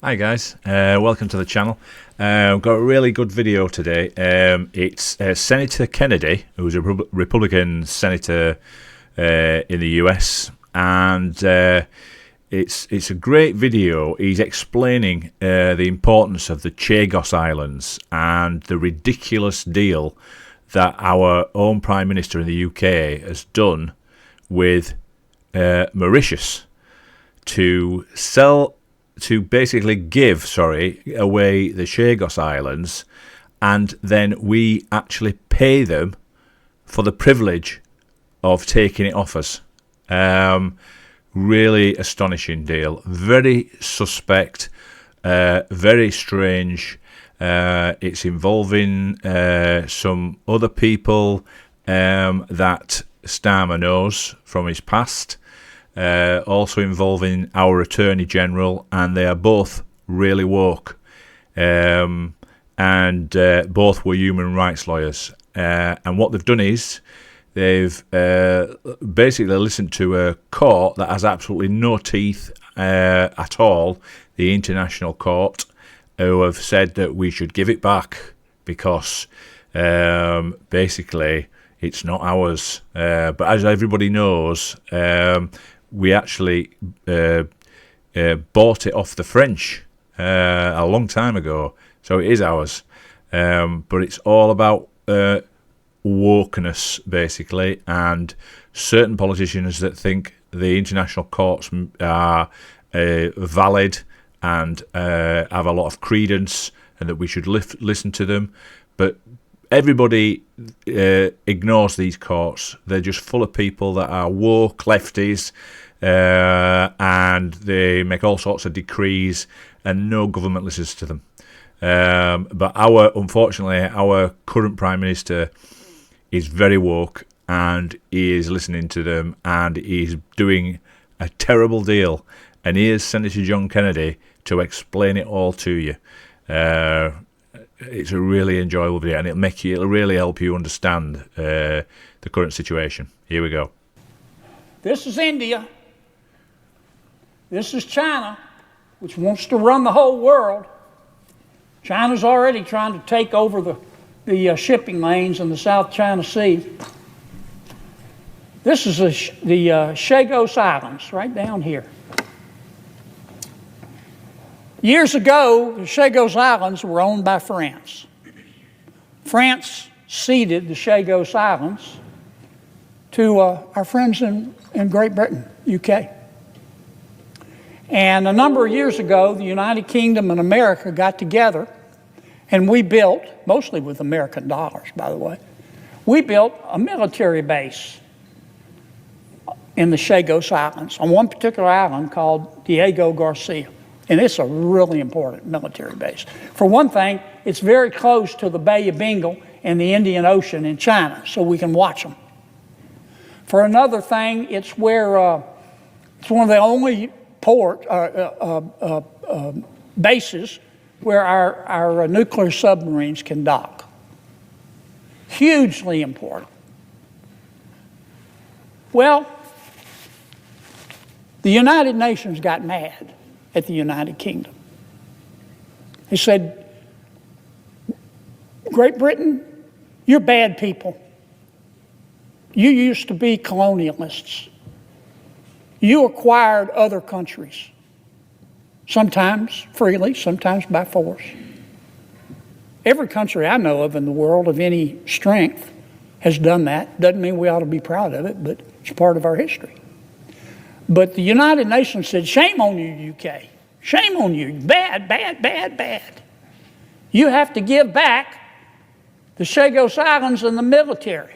Hi guys, welcome to the channel. We've got a really good video today. It's Senator Kennedy, who's a Republican senator in the US, and it's a great video. He's explaining the importance of the Chagos Islands and the ridiculous deal that our own Prime Minister in the UK has done with Mauritius to basically give away the Chagos Islands, and then we actually pay them for the privilege of taking it off us. Really astonishing deal, very suspect, very strange. It's involving some other people that Starmer knows from his past. Also involving our Attorney General, and they are both really woke, and both were human rights lawyers. And what they've done is they've basically listened to a court that has absolutely no teeth at all, the International Court, who have said that we should give it back because basically it's not ours. But as everybody knows, we actually bought it off the French a long time ago, so it is ours. But it's all about wokeness, basically, and certain politicians that think the international courts are valid and have a lot of credence, and that we should listen to them. But everybody ignores these courts. They're just full of people that are woke lefties, and they make all sorts of decrees, and no government listens to them. But unfortunately, our current Prime Minister is very woke, and he is listening to them, and he's doing a terrible deal. And here's Senator John Kennedy to explain it all to you. It's a really enjoyable video, and it'll really help you understand the current situation. Here we go. This is India. This is China, which wants to run the whole world. China's already trying to take over the shipping lanes in the South China Sea. This is the Chagos Islands, right down here. Years ago, the Chagos Islands were owned by France. France ceded the Chagos Islands to our friends in Great Britain, UK. And a number of years ago, the United Kingdom and America got together, and we built, mostly with American dollars, by the way, we built a military base in the Chagos Islands, on one particular island called Diego Garcia. And it's a really important military base. For one thing, it's very close to the Bay of Bengal and the Indian Ocean in China, so we can watch them. For another thing, it's where it's one of the only bases where our nuclear submarines can dock. Hugely important. Well, the United Nations got mad at the United Kingdom. He said, Great Britain, you're bad people. You used to be colonialists. You acquired other countries, sometimes freely, sometimes by force. Every country I know of in the world of any strength has done that. Doesn't mean we ought to be proud of it, but it's part of our history. But the United Nations said, shame on you, UK. Shame on you. Bad, bad, bad, bad. You have to give back the Chagos Islands and the military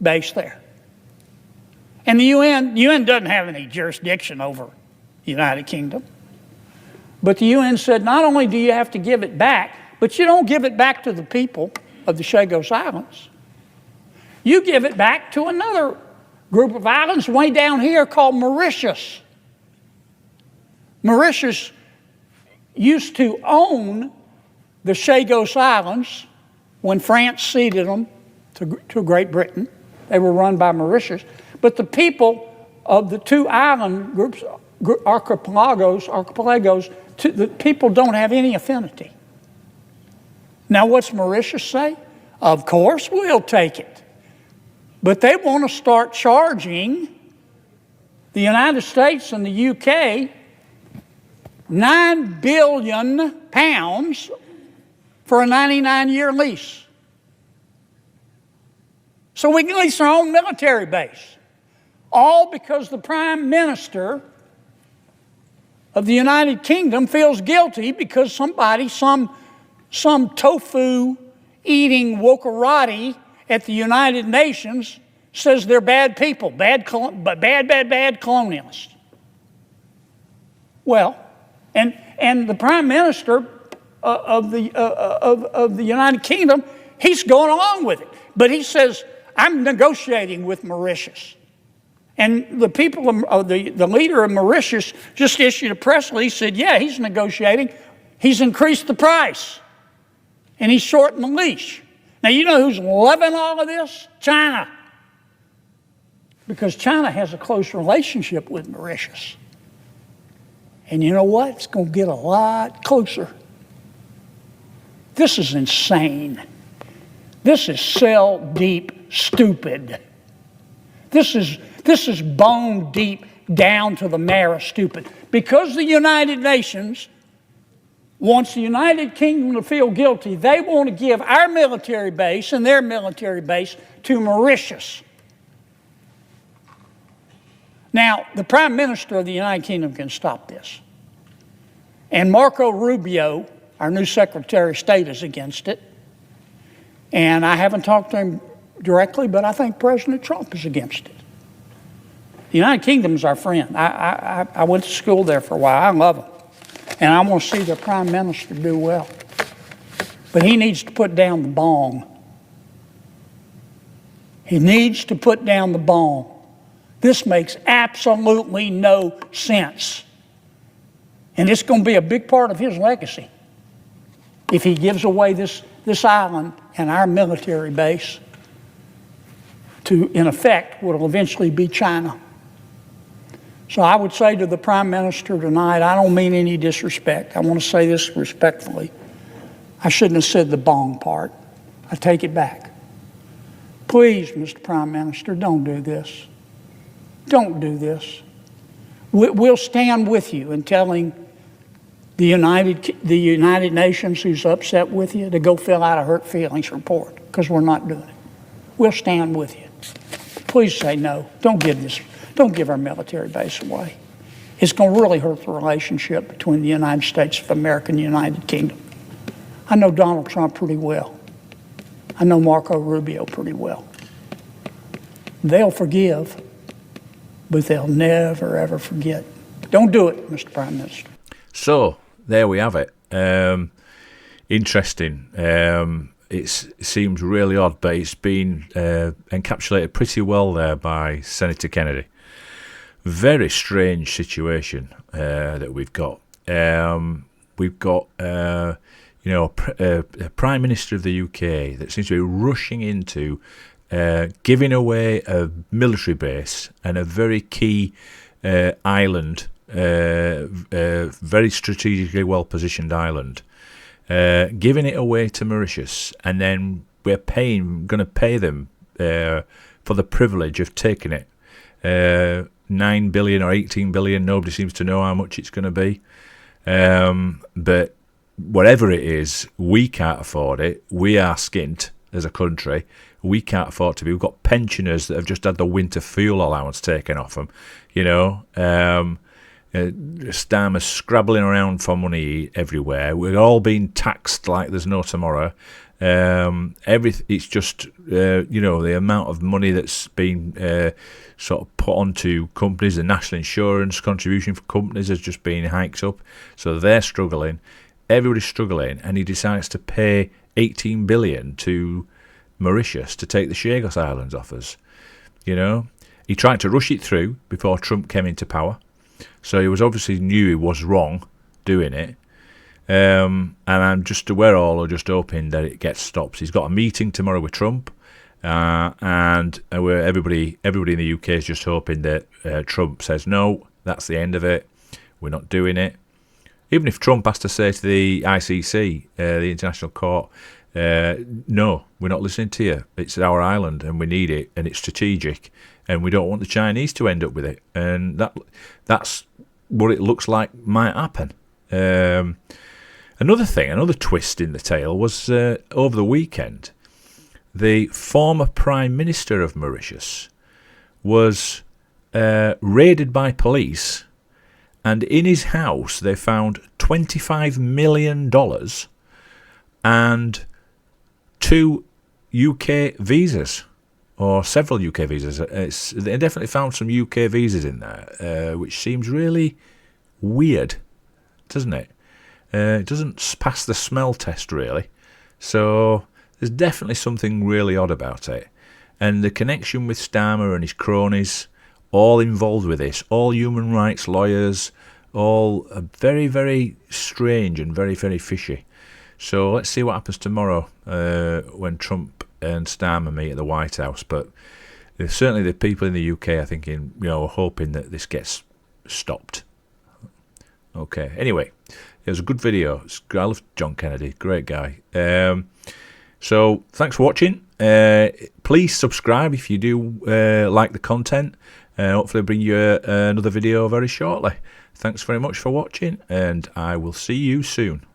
base there. And the UN doesn't have any jurisdiction over the United Kingdom. But the UN said, not only do you have to give it back, but you don't give it back to the people of the Chagos Islands. You give it back to another group of islands way down here called Mauritius. Mauritius used to own the Chagos Islands when France ceded them to Great Britain. They were run by Mauritius. But the people of the two island groups, archipelagos, the people don't have any affinity. Now, what's Mauritius say? Of course we'll take it. But they want to start charging the United States and the UK £9 billion for a 99-year lease. So we can lease our own military base. All because the Prime Minister of the United Kingdom feels guilty because somebody, some tofu-eating wokarati at the United Nations says they're bad people, bad colonialists. Well, and the Prime Minister of the United Kingdom, he's going along with it. But he says, I'm negotiating with Mauritius. And the people of the leader of Mauritius just issued a press release, said, yeah, he's negotiating. He's increased the price. And he's shortened the leash. Now, you know who's loving all of this? China. Because China has a close relationship with Mauritius. And you know what? It's going to get a lot closer. This is insane. This is cell deep stupid. This is bone deep down to the marrow stupid. Because the United Nations wants the United Kingdom to feel guilty, they want to give our military base and their military base to Mauritius. Now, the Prime Minister of the United Kingdom can stop this. And Marco Rubio, our new Secretary of State, is against it. And I haven't talked to him directly, but I think President Trump is against it. The United Kingdom is our friend. I went to school there for a while. I love them. And I want to see the Prime Minister do well. But he needs to put down the bong. He needs to put down the bong. This makes absolutely no sense. And it's going to be a big part of his legacy if he gives away this island and our military base to, in effect, what will eventually be China. So I would say to the Prime Minister tonight, I don't mean any disrespect. I want to say this respectfully. I shouldn't have said the bong part. I take it back. Please, Mr. Prime Minister, don't do this. Don't do this. We'll stand with you in telling the United Nations who's upset with you to go fill out a hurt feelings report, because we're not doing it. We'll stand with you. Please say no. Don't give our military base away. It's going to really hurt the relationship between the United States of America and the United Kingdom. I know Donald Trump pretty well. I know Marco Rubio pretty well. They'll forgive, but they'll never, ever forget. Don't do it, Mr. Prime Minister. So, there we have it. Interesting. It seems really odd, but it's been encapsulated pretty well there by Senator Kennedy. Very strange situation that we've got. We've got, a Prime Minister of the UK that seems to be rushing into giving away a military base and a very key island, very strategically well-positioned island, giving it away to Mauritius, and then we're going to pay them for the privilege of taking it. 9 billion or 18 billion, nobody seems to know how much it's going to be. But whatever it is, we can't afford it. We are skint as a country. We can't afford to be. We've got pensioners that have just had the winter fuel allowance taken off them. Starmer's scrabbling around for money everywhere. We're all being taxed like there's no tomorrow. It's just, the amount of money that's been sort of put onto companies. The national insurance contribution for companies has just been hiked up. So they're struggling. Everybody's struggling. And he decides to pay 18 billion to Mauritius to take the Chagos Islands off us. He tried to rush it through before Trump came into power. So he was obviously knew he was wrong doing it. And I'm just aware all are just hoping that it gets stopped. He's got a meeting tomorrow with Trump, and everybody in the UK is just hoping that Trump says no, that's the end of it. We're not doing it. Even if Trump has to say to the ICC, the International Court, no, we're not listening to you. It's our island and we need it and it's strategic and we don't want the Chinese to end up with it. And that's what it looks like might happen. Another twist in the tale was over the weekend, the former Prime Minister of Mauritius was raided by police, and in his house they found $25 million and 2 UK visas, or several UK visas. They definitely found some UK visas in there, which seems really weird, doesn't it? It doesn't pass the smell test, really. So there's definitely something really odd about it. And the connection with Starmer and his cronies, all involved with this, all human rights lawyers, all very, very strange and very, very fishy. So let's see what happens tomorrow when Trump and Starmer meet at the White House. But certainly the people in the UK are thinking, hoping that this gets stopped. Okay, anyway, it was a good video. I love John Kennedy, great guy. So thanks for watching. Please subscribe if you do like the content. Hopefully I'll bring you another video very shortly. Thanks very much for watching, and I will see you soon.